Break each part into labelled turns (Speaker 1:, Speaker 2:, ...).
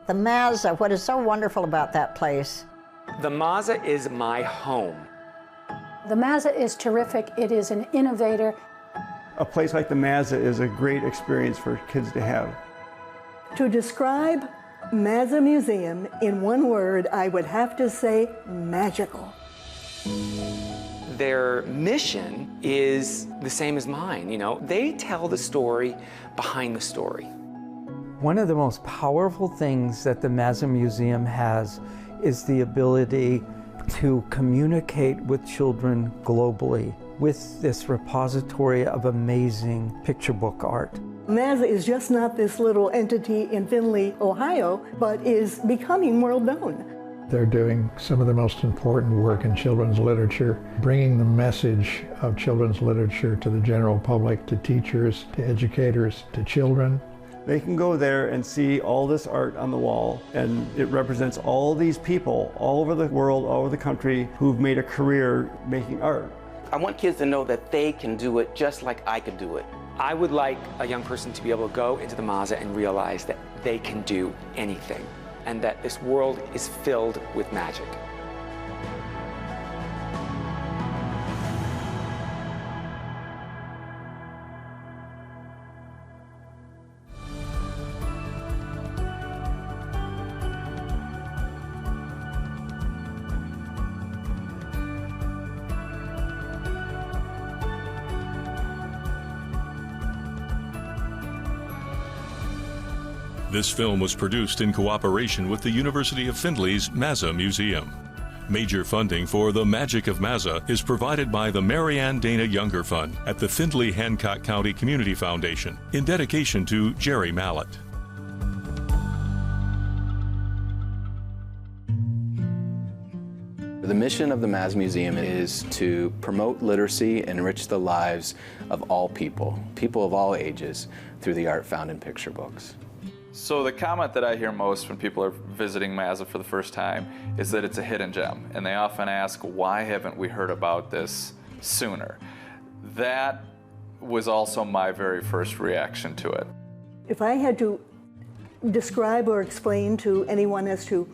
Speaker 1: The Mazza, what is so wonderful about that place?
Speaker 2: The Mazza is my home.
Speaker 3: The Mazza is terrific. It is an innovator.
Speaker 4: A place like the Mazza is a great experience for kids to have.
Speaker 5: To describe Mazza Museum in one word, I would have to say magical.
Speaker 2: Their mission is the same as mine, you know. They tell the story behind the story.
Speaker 6: One of the most powerful things that the Mazza Museum has is the ability to communicate with children globally with this repository of amazing picture book art.
Speaker 5: Mazza is just not this little entity in Findlay, Ohio, but is becoming world known.
Speaker 7: They're doing some of the most important work in children's literature, bringing the message of children's literature to the general public, to teachers, to educators, to children.
Speaker 4: They can go there and see all this art on the wall, and it represents all these people all over the world, all over the country, who've made a career making art.
Speaker 8: I want kids to know that they can do it just like I could do it.
Speaker 2: I would like a young person to be able to go into the Mazza and realize that they can do anything, and that this world is filled with magic.
Speaker 9: This film was produced in cooperation with the University of Findlay's Mazza Museum. Major funding for The Magic of Mazza is provided by the Mary Ann Dana Younger Fund at the Findlay-Hancock County Community Foundation in dedication to Jerry Mallett.
Speaker 10: The mission of the Mazza Museum is to promote literacy and enrich the lives of all people, people of all ages, through the art found in picture books.
Speaker 11: So the comment that I hear most when people are visiting Mazza for the first time is that it's a hidden gem, and they often ask, why haven't we heard about this sooner? That was also my very first reaction to it.
Speaker 5: If I had to describe or explain to anyone as to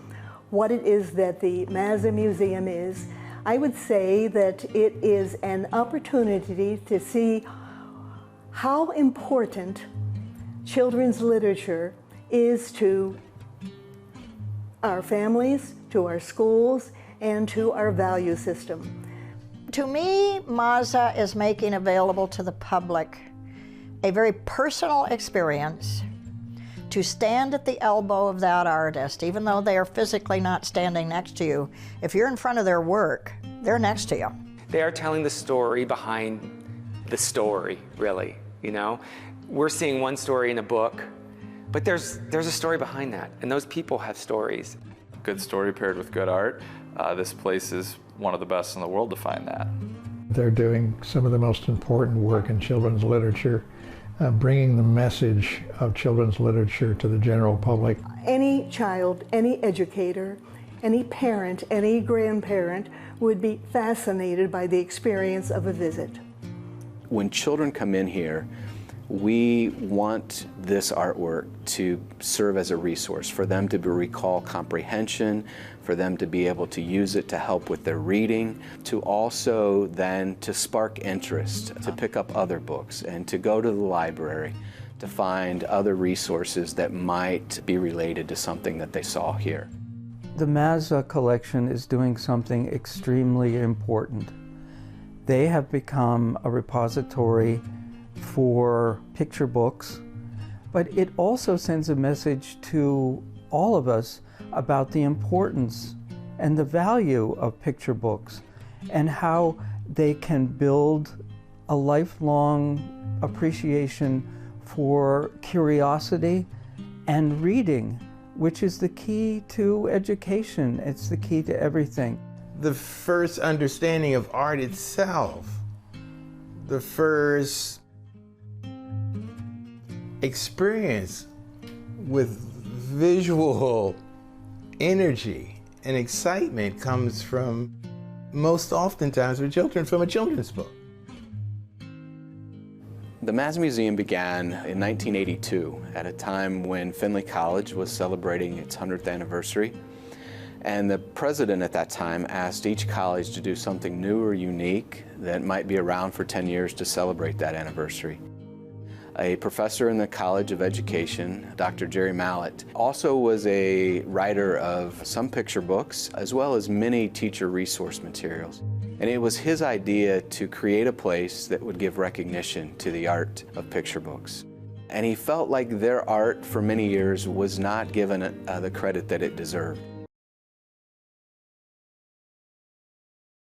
Speaker 5: what it is that the Mazza Museum is, I would say that it is an opportunity to see how important children's literature is to our families, to our schools, and to our value system.
Speaker 1: To me, Mazza is making available to the public a very personal experience to stand at the elbow of that artist, even though they are physically not standing next to you. If you're in front of their work, they're next to you.
Speaker 2: They are telling the story behind the story, really, you know? We're seeing one story in a book, but there's a story behind that, and those people have stories.
Speaker 11: Good story paired with good art. This place is one of the best in the world to find that.
Speaker 7: They're doing some of the most important work in children's literature, bringing the message of children's literature to the general public.
Speaker 5: Any child, any educator, any parent, any grandparent would be fascinated by the experience of a visit.
Speaker 10: When children come in here, we want this artwork to serve as a resource for them to recall comprehension, for them to be able to use it to help with their reading, to also then to spark interest, to pick up other books and to go to the library to find other resources that might be related to something that they saw here.
Speaker 6: The Mazza collection is doing something extremely important. They have become a repository for picture books, but it also sends a message to all of us about the importance and the value of picture books and how they can build a lifelong appreciation for curiosity and reading, which is the key to education. It's the key to everything.
Speaker 12: The first understanding of art itself, the first experience with visual energy and excitement comes from, most oftentimes with children, from a children's book.
Speaker 10: The Mazza Museum began in 1982 at a time when Findlay College was celebrating its 100th anniversary. And the president at that time asked each college to do something new or unique that might be around for 10 years to celebrate that anniversary. A professor in the College of Education, Dr. Jerry Mallett, also was a writer of some picture books as well as many teacher resource materials. And it was his idea to create a place that would give recognition to the art of picture books. And he felt like their art for many years was not given the credit that it deserved.